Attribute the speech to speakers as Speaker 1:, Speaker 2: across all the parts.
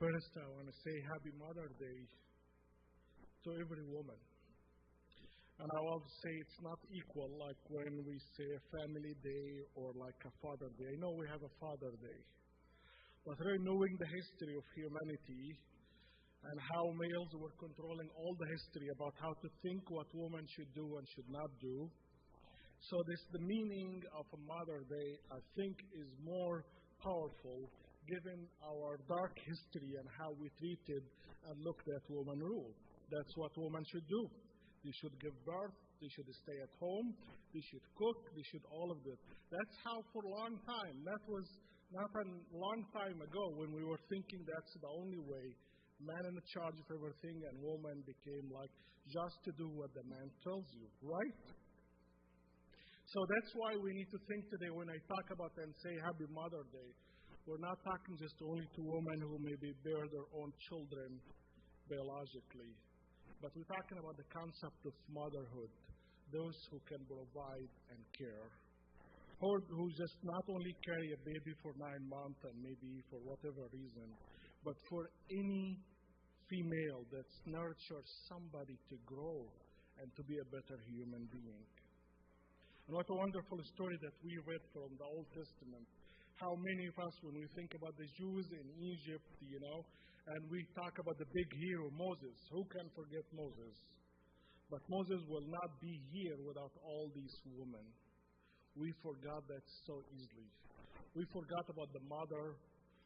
Speaker 1: First, I want to say Happy Mother's Day to every woman. And I want to say it's not equal like when we say a family day or like a Father Day. I know we have a Father Day. But really knowing the history of humanity and how males were controlling all the history about how to think what women should do and should not do. So the meaning of a Mother's Day, I think, is more powerful given our dark history and how we treated and looked at women rule. That's what women should do. They should give birth, they should stay at home, they should cook, they should all of this. That's how for a long time. That was not a long time ago when we were thinking that's the only way. Man in charge of everything and woman became like just to do what the man tells you, right? So that's why we need to think today when I talk about and say Happy Mother's Day, we're not talking just only to women who maybe bear their own children biologically, but we're talking about the concept of motherhood, those who can provide and care, or who just not only carry a baby for 9 months and maybe for whatever reason, but for any female that's nurtures somebody to grow and to be a better human being. And what a wonderful story that we read from the Old Testament. How many of us, when we think about the Jews in Egypt, and we talk about the big hero, Moses. Who can forget Moses? But Moses will not be here without all these women. We forgot that so easily. We forgot about the mother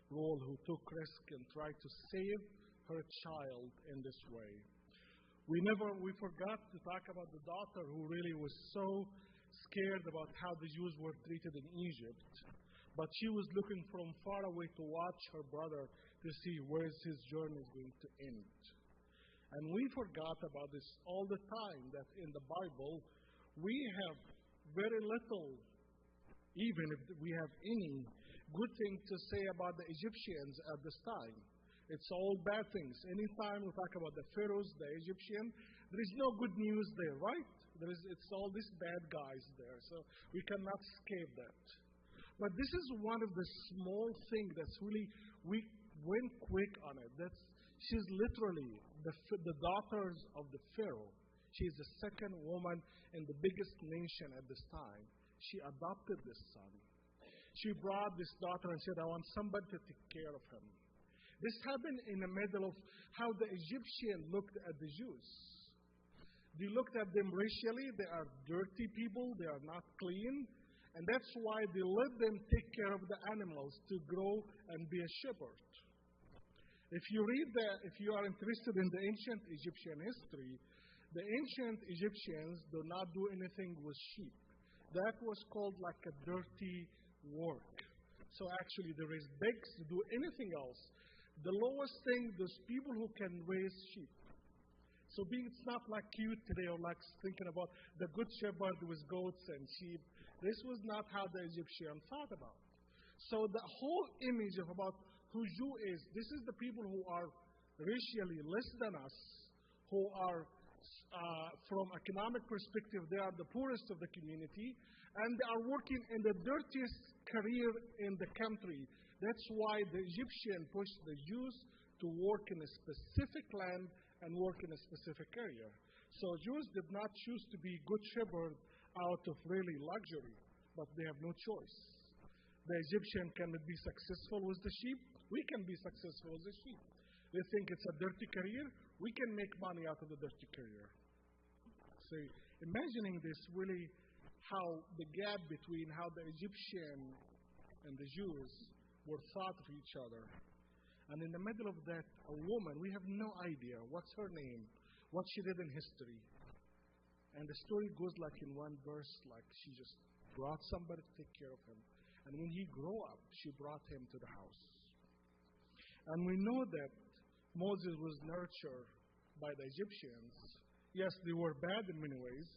Speaker 1: role who took risk and tried to save her child in this way. We forgot to talk about the daughter who really was so scared about how the Jews were treated in Egypt. But she was looking from far away to watch her brother to see where his journey is going to end. And we forgot about this all the time, that in the Bible, we have very little, even if we have any, good thing to say about the Egyptians at this time. It's all bad things. Anytime we talk about the pharaohs, the Egyptian, there is no good news there, right? It's all these bad guys there. So we cannot escape that. But this is one of the small things that's really, we went quick on it. She's literally the daughters of the Pharaoh. She is the second woman in the biggest nation at this time. She adopted this son. She brought this daughter and said, I want somebody to take care of him. This happened in the middle of how the Egyptians looked at the Jews. They looked at them racially. They are dirty people. They are not clean. And that's why they let them take care of the animals to grow and be a shepherd. If you are interested in the ancient Egyptian history, the ancient Egyptians do not do anything with sheep. That was called like a dirty work. So actually there is begs to do anything else. The lowest thing, those people who can raise sheep. So it's not like you today or like thinking about the good shepherd with goats and sheep. This was not how the Egyptians thought about. So the whole image of about who Jew is, this is the people who are racially less than us, who are from economic perspective, they are the poorest of the community, and they are working in the dirtiest career in the country. That's why the Egyptian pushed the Jews to work in a specific land and work in a specific area. So Jews did not choose to be good shepherds out of really luxury, but they have no choice. The Egyptian cannot be successful with the sheep. We can be successful with the sheep. They think it's a dirty career. We can make money out of the dirty career. So imagining this really how the gap between how the Egyptian and the Jews were thought of each other. And in the middle of that, a woman, we have no idea what's her name, what she did in history. And the story goes like in one verse, like she just brought somebody to take care of him. And when he grew up, she brought him to the house. And we know that Moses was nurtured by the Egyptians. Yes, they were bad in many ways,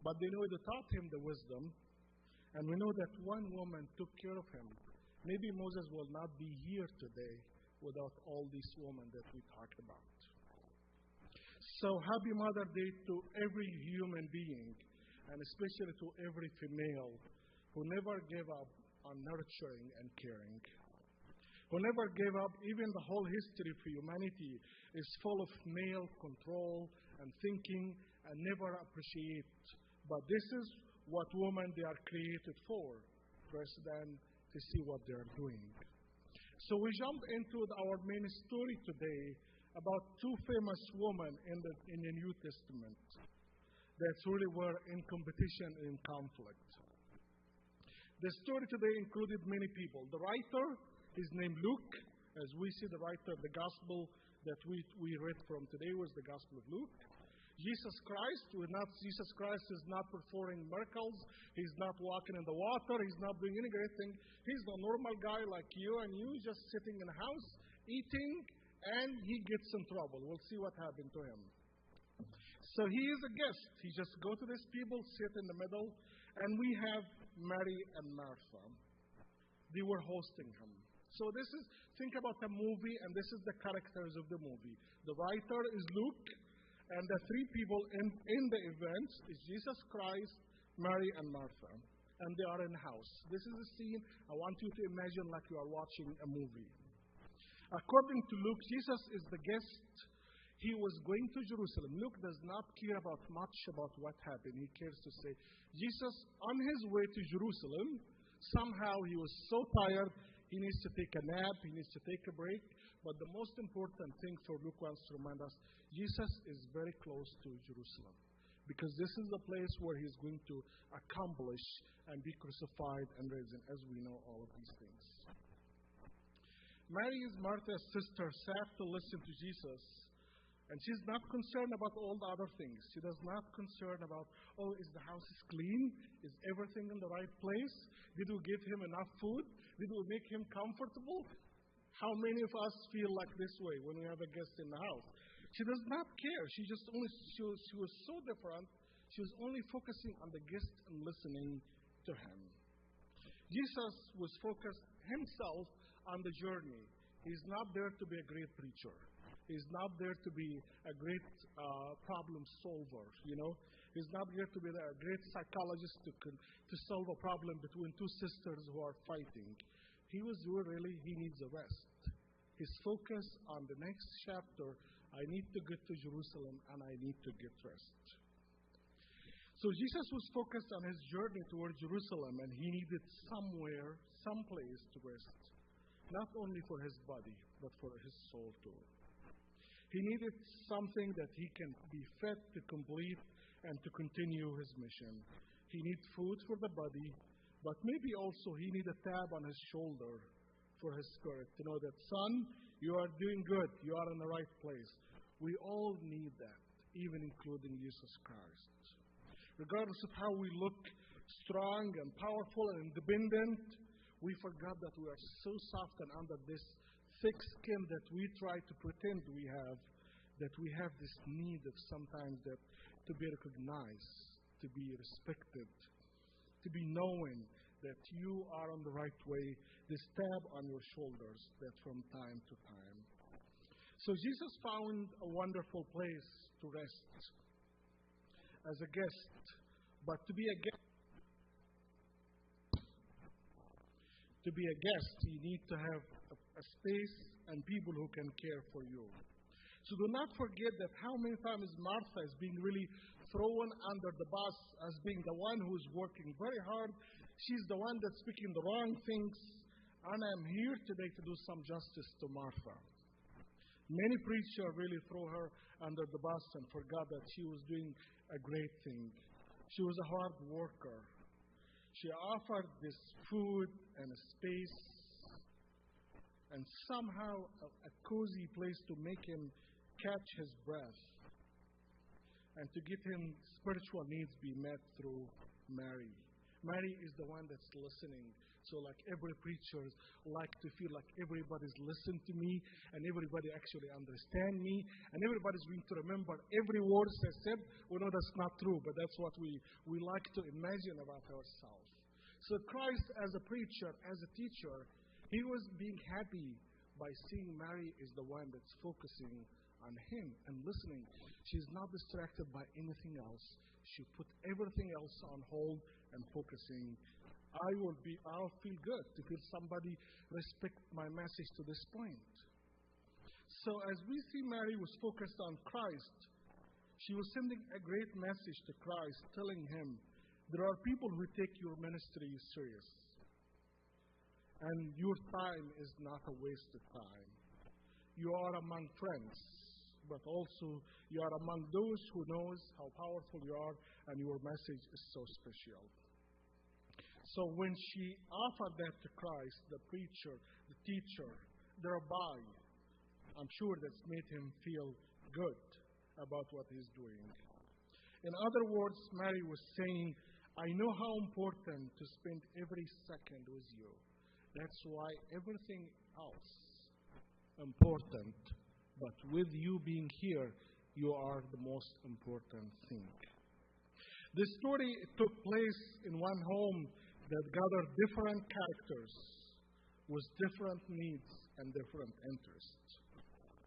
Speaker 1: but they taught him the wisdom. And we know that one woman took care of him. Maybe Moses will not be here today without all these women that we talked about. So happy Mother's Day to every human being, and especially to every female who never gave up on nurturing and caring. who never gave up. Even the whole history of humanity is full of male control and thinking and never appreciate. But this is what women they are created for, rather than to see what they are doing. So we jump into our main story today about two famous women in the New Testament that really were in competition and in conflict. The story today included many people. The writer is named Luke. As we see, the writer of the gospel that we read from today was the Gospel of Luke. Jesus Christ is not performing miracles. He's not walking in the water. He's not doing any great thing. He's a normal guy like you and you, just sitting in a house, eating, and he gets in trouble. We'll see what happened to him. So he is a guest. He just go to these people, sit in the middle, and we have Mary and Martha. They were hosting him. So think about a movie, and this is the characters of the movie. The writer is Luke, and the three people in the event is Jesus Christ, Mary, and Martha. And they are in the house. This is a scene I want you to imagine like you are watching a movie. According to Luke, Jesus is the guest. He was going to Jerusalem. Luke does not care much about what happened. He cares to say, Jesus, on his way to Jerusalem, somehow he was so tired, he needs to take a nap, he needs to take a break. But the most important thing for Luke wants to remind us, Jesus is very close to Jerusalem. Because this is the place where he's going to accomplish and be crucified and risen, as we know all of these things. Mary is Martha's sister, sat to listen to Jesus. And she's not concerned about all the other things. She does not concern about, is the house clean? Is everything in the right place? Did we give him enough food? Did we make him comfortable? How many of us feel like this way when we have a guest in the house? She does not care. She was so different. She was only focusing on the guest and listening to him. Jesus was focused himself on the journey. He's not there to be a great preacher. He's not there to be a great problem solver, He's not there to be a great psychologist to solve a problem between two sisters who are fighting. He needs a rest. His focus on the next chapter, I need to get to Jerusalem and I need to get rest. So Jesus was focused on his journey toward Jerusalem and he needed someplace to rest. Not only for his body, but for his soul too. He needed something that he can be fed to complete and to continue his mission. He needs food for the body, but maybe also he needs a tap on his shoulder for his spirit to know that, son, you are doing good. You are in the right place. We all need that, even including Jesus Christ. Regardless of how we look strong and powerful and independent, we forgot that we are so soft and under this thick skin that we try to pretend we have, that we have this need of sometimes that to be recognized, to be respected, to be known that you are on the right way, this tap on your shoulders that from time to time. So Jesus found a wonderful place to rest as a guest, but to be a guest, you need to have a space and people who can care for you. So do not forget that how many times Martha is being really thrown under the bus as being the one who is working very hard. She's the one that's speaking the wrong things. And I'm here today to do some justice to Martha. Many preachers really throw her under the bus and forgot that she was doing a great thing. She was a hard worker. She offered this food and a space and somehow a cozy place to make him catch his breath and to get him spiritual needs be met through Mary. Mary is the one that's listening. So like every preacher like to feel like everybody's listening to me and everybody actually understand me and everybody's going to remember every word I said. We know that's not true, but that's what we like to imagine about ourselves. So Christ as a preacher, as a teacher, he was being happy by seeing Mary is the one that's focusing on him and listening. She's not distracted by anything else. She put everything else on hold and focusing I'll feel good to feel somebody respect my message to this point. So as we see Mary was focused on Christ, she was sending a great message to Christ, telling him, there are people who take your ministry serious. And your time is not a wasted time. You are among friends, but also you are among those who knows how powerful you are, and your message is so special. So when she offered that to Christ, the preacher, the teacher, the rabbi, I'm sure that's made him feel good about what he's doing. In other words, Mary was saying, I know how important to spend every second with you. That's why everything else important, but with you being here, you are the most important thing. This story took place in one home that gathered different characters with different needs and different interests.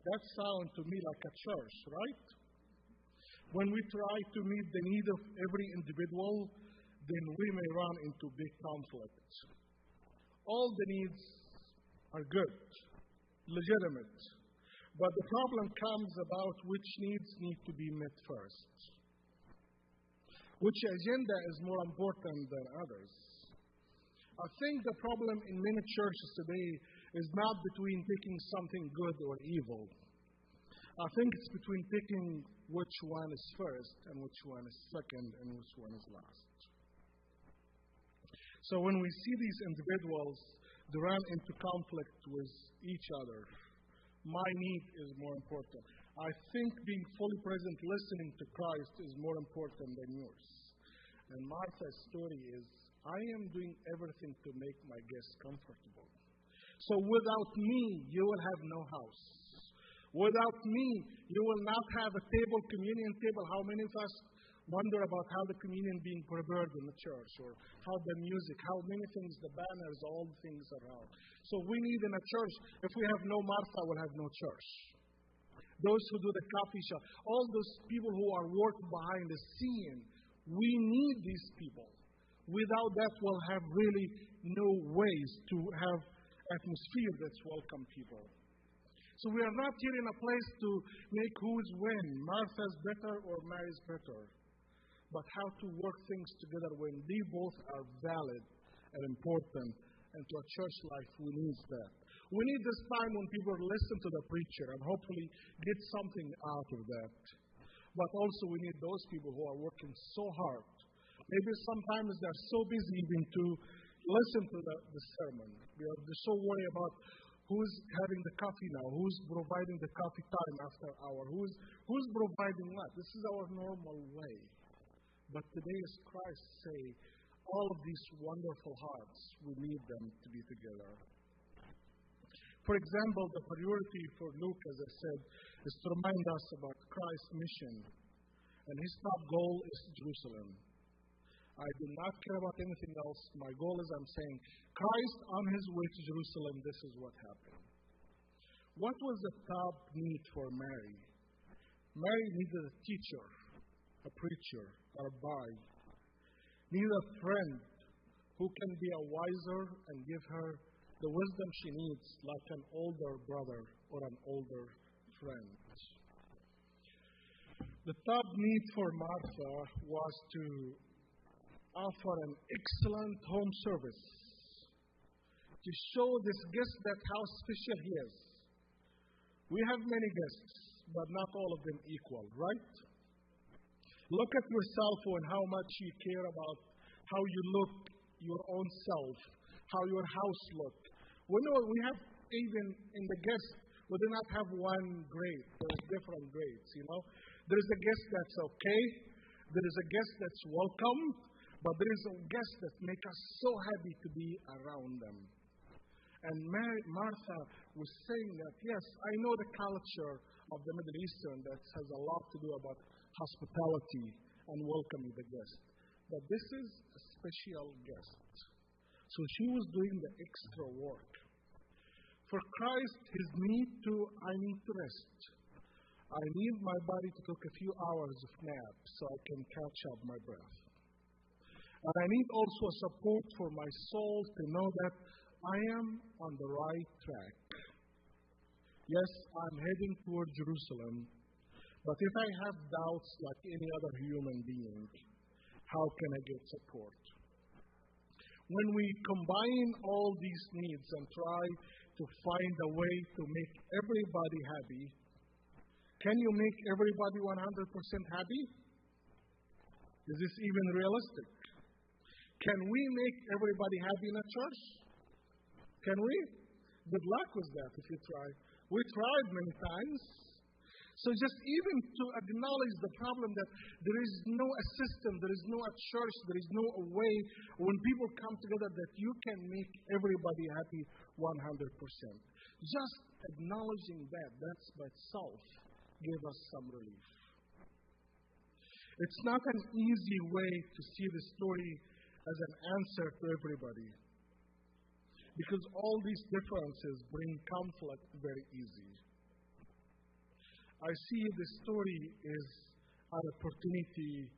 Speaker 1: That sounds to me like a church, right? When we try to meet the need of every individual, then we may run into big conflicts. All the needs are good, legitimate, but the problem comes about which needs need to be met first. Which agenda is more important than others? I think the problem in many churches today is not between picking something good or evil. I think it's between picking which one is first and which one is second and which one is last. So when we see these individuals, they run into conflict with each other. My need is more important. I think being fully present, listening to Christ is more important than yours. And Martha's story is, I am doing everything to make my guests comfortable. So without me, you will have no house. Without me, you will not have a table, communion table. How many of us wonder about how the communion being prepared in the church, or how the music, how many things, the banners, all the things around. So we need in a church, if we have no Martha, we'll have no church. Those who do the coffee shop, all those people who are working behind the scene, we need these people. Without that, we'll have really no ways to have atmosphere that's welcome people. So we are not here in a place to make who's win, Martha's better or Mary's better, but how to work things together when they both are valid and important. And to a church life, we need that. We need this time when people listen to the preacher and hopefully get something out of that. But also we need those people who are working so hard. Maybe sometimes they're so busy even to listen to the sermon. They're so worried about who's having the coffee now, who's providing the coffee time after hour, who's providing what. This is our normal way. But today, as Christ say, all of these wonderful hearts, we need them to be together. For example, the priority for Luke, as I said, is to remind us about Christ's mission. And his top goal is Jerusalem. I do not care about anything else. My goal is, I'm saying, Christ on his way to Jerusalem, this is what happened. What was the top need for Mary? Mary needed a teacher, a preacher, a rabbi. Needed a friend who can be a wiser and give her the wisdom she needs, like an older brother or an older friend. The top need for Martha was to offer an excellent home service to show this guest that how special he is. We have many guests, but not all of them equal, right? Look at yourself and how much you care about how you look, your own self, how your house looks. We have even in the guests, we do not have one grade. There's different grades, There is a guest that's okay. There is a guest that's welcome. But there is a guest that makes us so happy to be around them. And Martha was saying that, yes, I know the culture of the Middle Eastern that has a lot to do about hospitality and welcoming the guest. But this is a special guest. So she was doing the extra work. For Christ, I need to rest. I need my body to take a few hours of nap so I can catch up my breath. And I need also support for my soul to know that I am on the right track. Yes, I'm heading toward Jerusalem, but if I have doubts like any other human being, how can I get support? When we combine all these needs and try to find a way to make everybody happy, can you make everybody 100% happy? Is this even realistic? Can we make everybody happy in a church? Can we? Good luck with that if you try. We tried many times. So just even to acknowledge the problem that there is no a system, there is no a church, there is no a way when people come together that you can make everybody happy 100%. Just acknowledging that's by itself gave us some relief. It's not an easy way to see the story as an answer to everybody, because all these differences bring conflict very easy. I see the story is an opportunity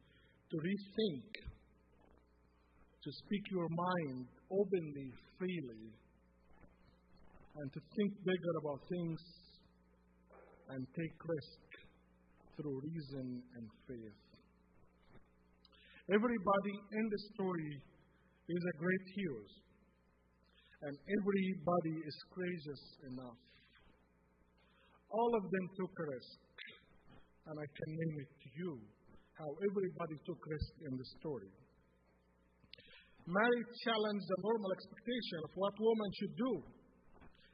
Speaker 1: to rethink, to speak your mind openly, freely, and to think bigger about things and take risk through reason and faith. Everybody in the story is a great hero, and everybody is courageous enough. All of them took a risk, and I can name it to you how everybody took risk in the story. Mary challenged the normal expectation of what woman should do.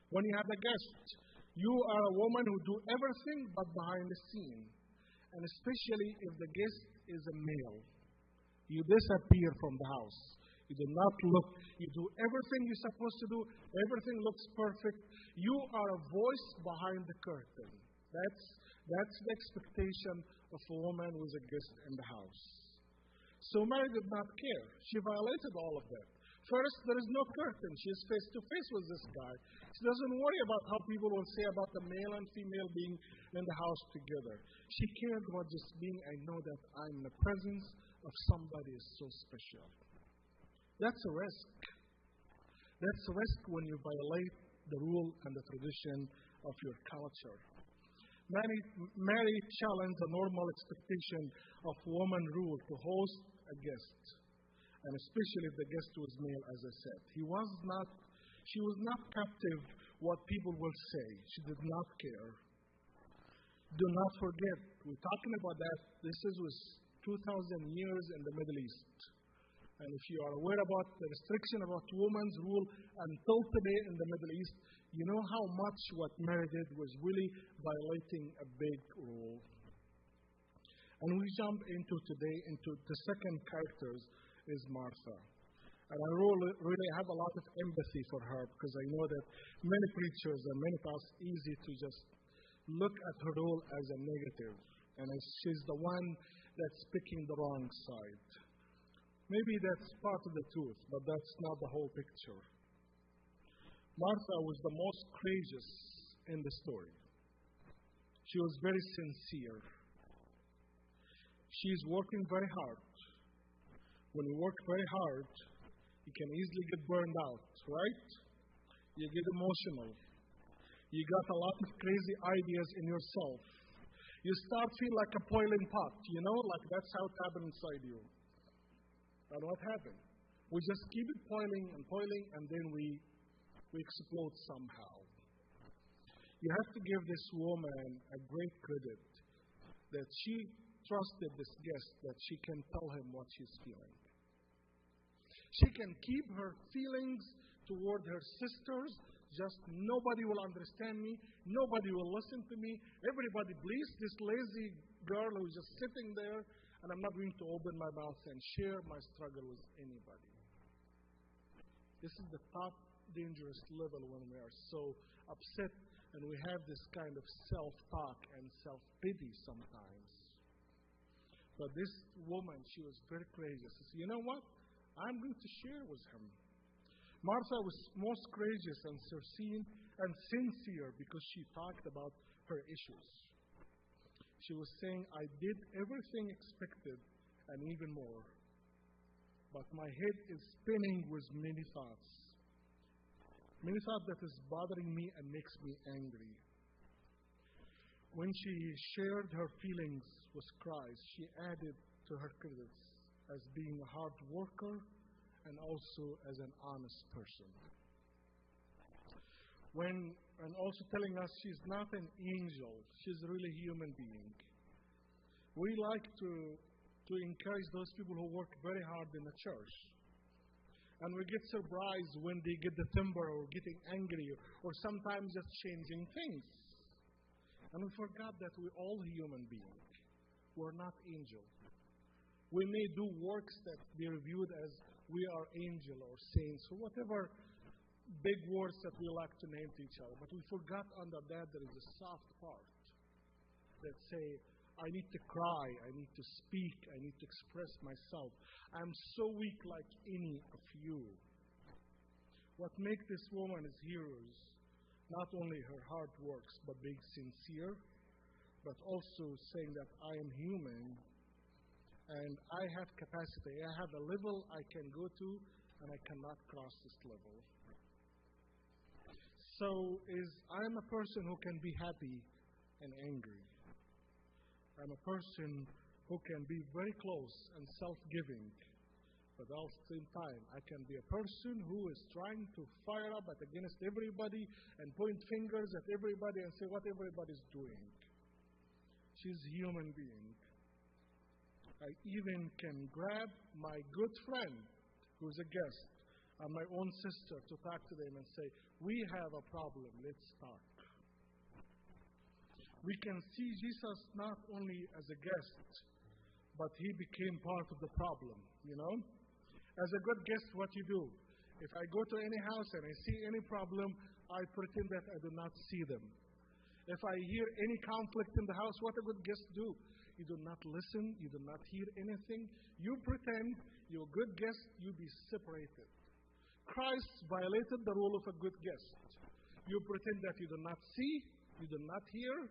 Speaker 1: When you have a guest, you are a woman who do everything but behind the scene, and especially if the guest is a male. You disappear from the house. You do not look. You do everything you're supposed to do. Everything looks perfect. You are a voice behind the curtain. That's the expectation of a woman who is a guest in the house. So Mary did not care. She violated all of that. First, there is no curtain. She is face to face with this guy. She doesn't worry about how people will say about the male and female being in the house together. She cared about just being, I know that I'm in the presence of somebody so special. That's a risk. That's a risk when you violate the rule and the tradition of your culture. Mary challenged the normal expectation of woman rule to host a guest, and especially if the guest was male, as I said. She was not captive what people will say. She did not care. Do not forget, we're talking about that. This was 2,000 years in the Middle East. And if you are aware about the restriction about women's rule until today in the Middle East, you know how much what Mary did was really violating a big rule. And we jump into the second character is Martha. And I really have a lot of empathy for her because I know that many preachers and many pastors easy to just look at her role as a negative. And she's the one that's picking the wrong side. Maybe that's part of the truth, but that's not the whole picture. Martha was the most courageous in the story. She was very sincere. She's working very hard. When you work very hard, you can easily get burned out, right? You get emotional. You got a lot of crazy ideas in yourself. You start feel like a boiling pot, like that's how it happened inside you. And what happened? We just keep it boiling, and then we explode somehow. You have to give this woman a great credit that she trusted this guest that she can tell him what she's feeling. She can keep her feelings toward her sisters. Just nobody will understand me. Nobody will listen to me. Everybody believes this lazy girl who's just sitting there, and I'm not going to open my mouth and share my struggle with anybody. This is the top dangerous level when we are so upset and we have this kind of self-talk and self-pity sometimes. But this woman, she was very courageous. She said, you know what? I'm going to share with him. Martha was most courageous and sincere because she talked about her issues. She was saying, I did everything expected and even more. but my head is spinning with many thoughts. Many thoughts that is bothering me and makes me angry. When she shared her feelings with Christ, she added to her credits as being a hard worker and also as an honest person. And also telling us she's not an angel, she's really a human being. We like to encourage those people who work very hard in the church. And we get surprised when they get the temper or getting angry or sometimes just changing things. And we forgot that we're all human beings. We're not angels. We may do works that be reviewed as we are angel or saints or whatever big words that we like to name to each other. But we forgot under that there is a soft part that say, I need to cry, I need to speak, I need to express myself. I'm so weak like any of you. What makes this woman is heroes, not only her hard works, but being sincere, but also saying that I am human and I have capacity. I have a level I can go to and I cannot cross this level. So I'm a person who can be happy and angry. I'm a person who can be very close and self-giving, but at the same time, I can be a person who is trying to fire up against everybody and point fingers at everybody and say what everybody's doing. She's a human being. I even can grab my good friend, who's a guest, and my own sister to talk to them and say, we have a problem, let's talk. We can see Jesus not only as a guest, but he became part of the problem, As a good guest, what you do? If I go to any house and I see any problem, I pretend that I do not see them. If I hear any conflict in the house, what a good guest do? You do not listen, you do not hear anything. You pretend you're a good guest, you be separated. Christ violated the rule of a good guest. You pretend that you do not see, you do not hear.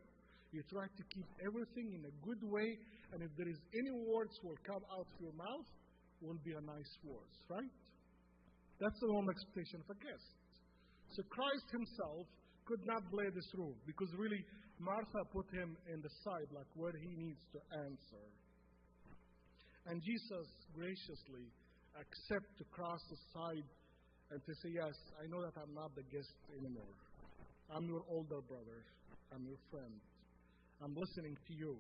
Speaker 1: You try to keep everything in a good way, and if there is any words will come out of your mouth, will be a nice words, right? That's the normal expectation of a guest. So Christ himself could not play this role because really Martha put him in the side, like where he needs to answer. And Jesus graciously accepts to cross the side and to say, yes, I know that I'm not the guest anymore. I'm your older brother. I'm your friend. I'm listening to you.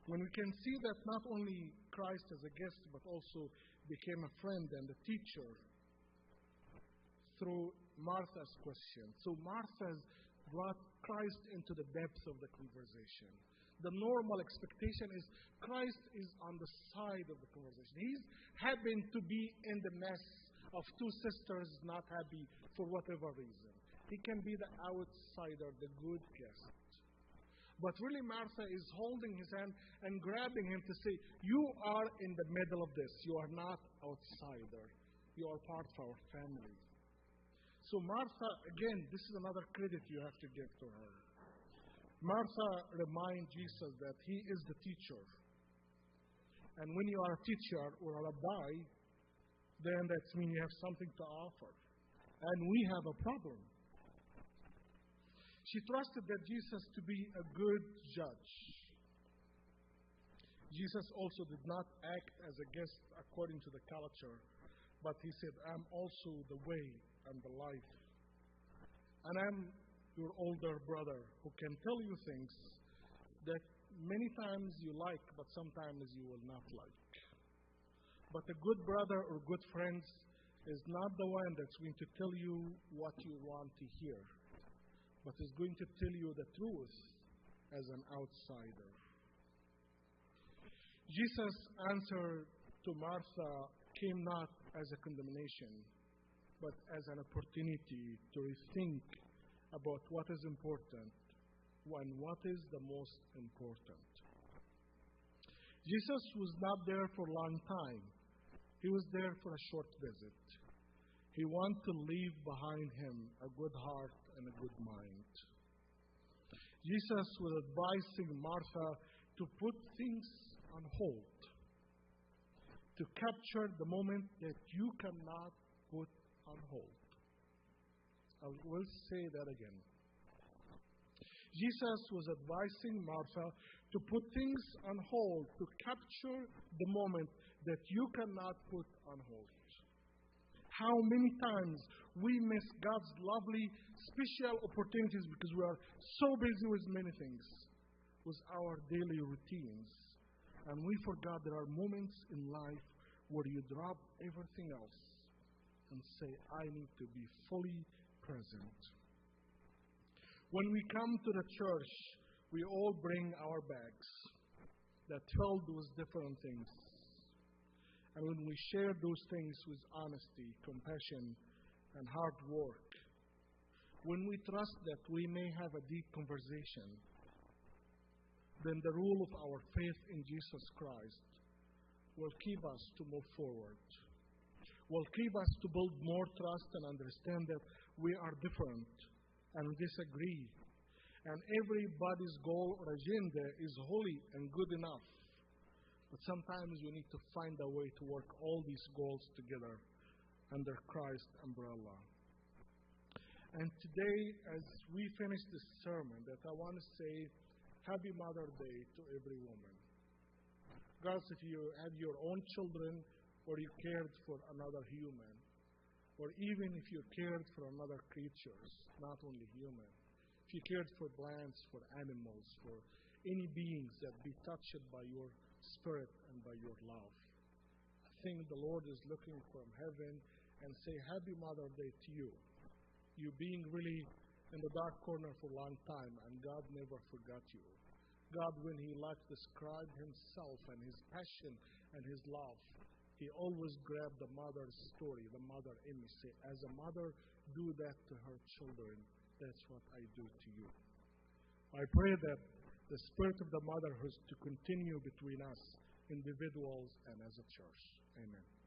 Speaker 1: When we can see that not only Christ as a guest, but also became a friend and a teacher through Martha's question. So Martha brought Christ into the depth of the conversation. The normal expectation is Christ is on the side of the conversation. He's happened to be in the mess of two sisters not happy for whatever reason. He can be the outsider, the good guest. But really Martha is holding his hand and grabbing him to say, you are in the middle of this. You are not outsider. You are part of our family. So Martha, again, this is another credit you have to give to her. Martha reminds Jesus that he is the teacher. And when you are a teacher or a rabbi, then that means you have something to offer. And we have a problem. She trusted that Jesus to be a good judge. Jesus also did not act as a guest according to the culture, but he said, I'm also the way and the life. And I'm your older brother who can tell you things that many times you like, but sometimes you will not like. But a good brother or good friend is not the one that's going to tell you what you want to hear, but is going to tell you the truth as an outsider. Jesus' answer to Martha came not as a condemnation, but as an opportunity to rethink about what is important and what is the most important. Jesus was not there for a long time. He was there for a short visit. He wanted to leave behind him a good heart and a good mind. Jesus was advising Martha to put things on hold. to capture the moment that you cannot put on hold. I will say that again. Jesus was advising Martha to put things on hold, to capture the moment that you cannot put on hold. How many times we miss God's lovely, special opportunities because we are so busy with many things, with our daily routines. And we forgot there are moments in life where you drop everything else and say, I need to be fully present. When we come to the church, we all bring our bags that filled with different things. And when we share those things with honesty, compassion, and hard work, when we trust that we may have a deep conversation, then the rule of our faith in Jesus Christ will keep us to move forward, will keep us to build more trust and understand that we are different and disagree. And everybody's goal or agenda is holy and good enough. But sometimes we need to find a way to work all these goals together under Christ's umbrella. And today, as we finish this sermon, that I want to say, Happy Mother's Day to every woman. Girls, if you have your own children, or you cared for another human, or even if you cared for another creatures, not only human, if you cared for plants, for animals, for any beings that be touched by your spirit and by your love, I think the Lord is looking from heaven and say, Happy Mother's Day to you. You being really in the dark corner for a long time, and God never forgot you. God, when He described Himself and His passion and His love, He always grabbed the mother's story, the mother image. Say, as a mother do that to her children, that's what I do to you. I pray that the spirit of the motherhood to continue between us, individuals and as a church. Amen.